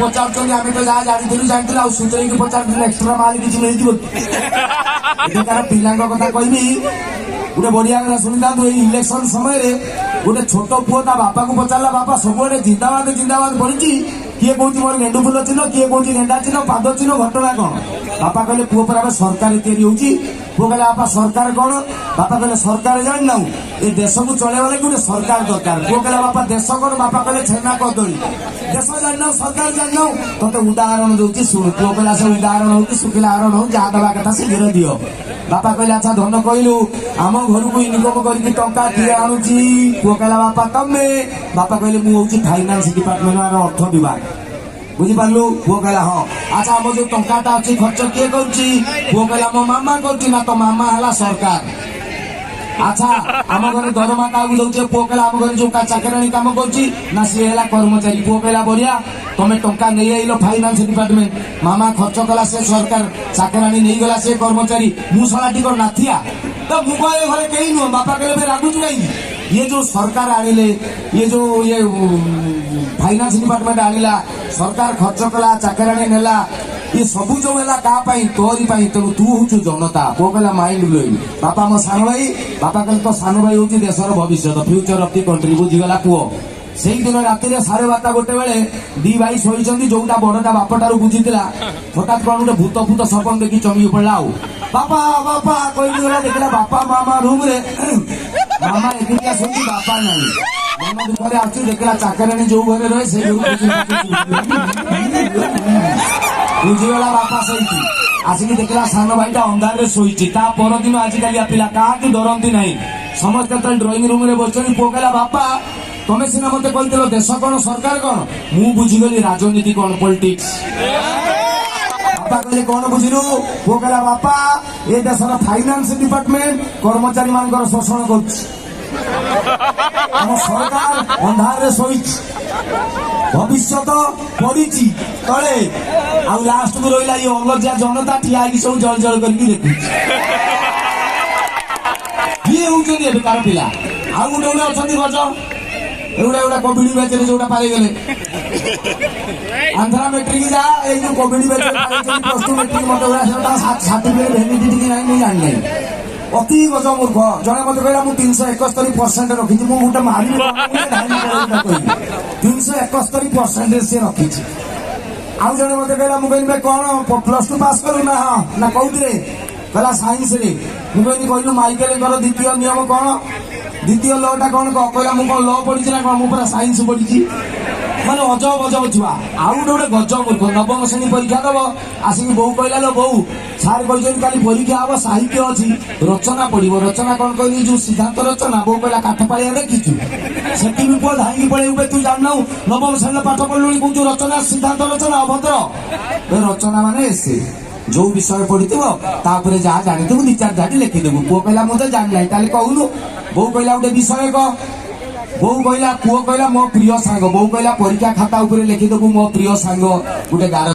पचार आम तो जहाँ जानी जानी सुतरे पचार एक्सट्रा माल किसी मिल पिला कथा कहबी गोटे बढ़िया कथा शुणी था इलेक्शन समय गोटे छोट पुओ ता बापा को पचारा बापा सब जिंदाबाद जिंदाबाद पड़ी किए कौन मोर गेंडु फुल चिन्ह किए कौन गेंडा चिन्ह पाद चिन्ह घटना कौन बापा कहले पुओ पर सरकार या पुओ कहले बापा सरकार कौन बापा कहले सरकार जान ना ये देश को चलेवा लगे गोटे सरकार दरकार पुओ कहले बापा देश कौन बापा कहले छेना कदली देश जान सरकार जान तोते उदाहरण दूसरी शुणु पुओ कहला से उदाहरण हो शुखिला हरण हो जहाँ दवा कथा शीघ्र दियो बापा कहले अच्छा धन कहलु आम घर को इनकम करके टंका किए आणुची पुओ कहला बापा तमे बापा कहले मु होची फाइनान्स डिपार्टमेंट अर्थ विभाग बुझिपारू पुओ कहला हाँ अच्छा आम जो टंकाटा अच्छी खर्च किए करुच्ची पुओ कहला मो मामा करुच्ची ना तो मामा है सरकार अच्छा आम घर दरमा क्या दौचे पुओ कहला आम घर जो चाकराणी काम करुच्ची ना सी है कर्मचारी पुओ कहला बढ़िया तुम्हें टंका नहीं आइल फाइनान्स डिपार्टमेंट मामा खर्च कला से सरकार चाकराणी नहीं गला से कर्मचारी मु सलाटी कर नाथिया तो मुझे घरे कहीं नुह बापा कहले रागुच कहीं ये जो सरकार आनिले ये जो ये फाइनान्स डिपार्टमेंट आनिला सरकार खर्च कला चाकराणी नेला ये सब जो है क्या तोरी तेणु तू हूँ जनता पुओ कहला माइंड ब्लोइंग बापा मो सान भाई बापा कहले तो सान भाई हूँ देशर भविष्य फ्यूचर ऑफ द कंट्री बुझीगला पुओ से दिन राति 12:30 गोटे बेले दी भाई शोई जोटा बड़टा बापटार बुझीला हठात कौन गोटे भूत भूत सपन देखी चमकी पड़ा आउ बापा बापा कही देखला बापा मामा रूम रे मामा एकिया शोची बापा नहीं मामा दुपहर आस देखला चाकराणी जो घरे रहे से बुझीगला बापा सही आसिक देखला सान भाईटा अंधारे शोई परदिन आजिकलिया पिला क्या डरती ना समस्त ड्रॉइंग रूम में बस पुओ कहला बापा तमें सीना मत कहते देश कौन सरकार कौन मु बुझीगली राजनीति कौन पॉलिटिक्स बापा कहले कौन बुझिलु पुओ कहला बापा ये देशर फाइनान्स डिपार्टमेंट कर्मचारी मान शोषण कर सरकार अंधारे शोई भविष्य पड़ी तले आ लास्ट को रहा ये अलजिया जनता ठिया सब जल जल कर देखु किए हूँ कार पिला आउ गोटे गोटे अच्छा गज एवढा एवढा कोविड बैच जोटा पाई गले आंध्रा मेट्रिक जा जो कोविड बैच प्लस 2 मेट्रिक मत सर्टिफिकेट भैलिडिटी कि नहीं जानी अति गज मूर्ख जड़े मत कहला 371% रखी गोटे मारी 371% से रखी आउ जड़े मत कहला मुझे कौन प्लस 2 पास करू ना हाँ ना कौन कहला साइंस रे मुझे कहलु माइकेल द्वितीय नियम कौन द्वितीय लटा कौन कहला मुझे कौन ल पढ़ी ना कौन मुझे साइंस पढ़ी माने अजब अजब छुआ आउ गोटे गज मूर्ख नवम श्रेणी परीक्षा दब आसिक बो कहला लो बो सार कही काली परीक्षा हम साहित्य अच्छी रचना पड़ो रचना कौन कहली जो सिद्धांत रचना बो कहला काठपाड़िया देखीचु से पुआ धाई पड़े तू जानना नवम श्रेणी पाठ पढ़लु कौन रचना सिद्धांत रचना अभद्र रचना माने से जो विषय पढ़ी जहाँ जानी थी 2-4 झाटी लिखिदेबू पुओ कहला मुझे जान ना कहूनु बो कहला गोटे विषय कह बो कहला पुओ कहला मो प्रिय सांग बो कहला परीक्षा खाता लिखिदेबू मो प्रिय सांग गोटे गार